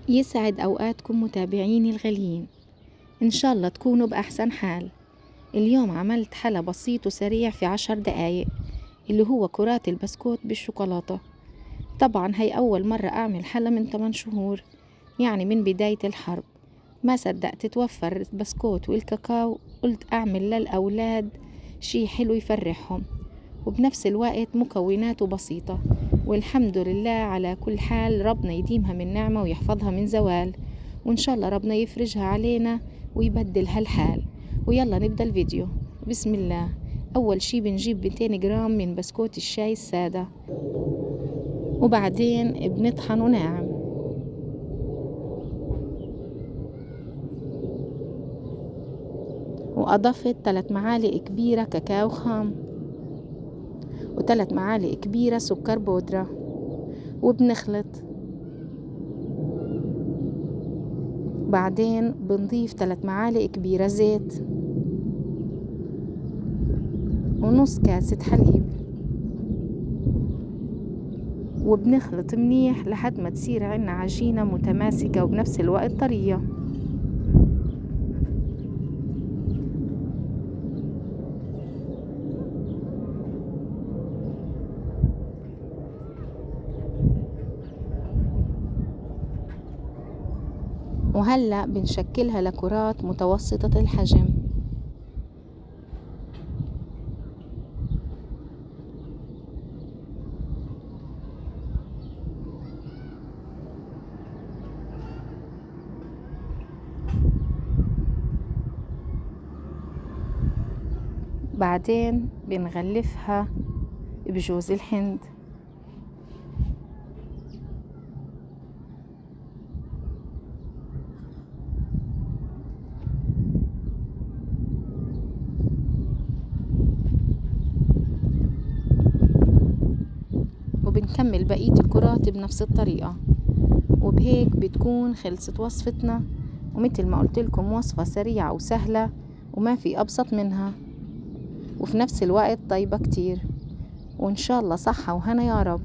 يسعد أوقاتكم متابعيني الغاليين، إن شاء الله تكونوا بأحسن حال. اليوم عملت حلا بسيط وسريع في 10 دقايق، اللي هو كرات البسكوت بالشوكولاتة. طبعا هي أول مرة أعمل حلا من 8 شهور، يعني من بداية الحرب. ما صدقت توفر البسكوت والكاكاو، قلت أعمل للأولاد شي حلو يفرحهم، وبنفس الوقت مكوناته بسيطة. والحمد لله على كل حال، ربنا يديمها من نعمة ويحفظها من زوال، وإن شاء الله ربنا يفرجها علينا ويبدلها الحال. ويلا نبدأ الفيديو. بسم الله. أول شي بنجيب 200 جرام من بسكوت الشاي السادة، وبعدين بنطحنه ناعم، وأضفت 3 معالق كبيرة كاكاو خام، و3 معالق كبيرة سكر بودرة، وبنخلط. بعدين بنضيف 3 معالق كبيرة زيت، ونص كاسة حليب، وبنخلط منيح لحد ما تصير عنا عجينة متماسكة وبنفس الوقت طرية. وهلأ بنشكلها لكرات متوسطة الحجم. بعدين بنغلفها بجوز الهند، وبنكمل بقية الكرات بنفس الطريقة. وبهيك بتكون خلصت وصفتنا، ومثل ما قلت لكم وصفة سريعة وسهلة وما في أبسط منها، وفي نفس الوقت طيبة كتير. وإن شاء الله صحة وهنا يا رب.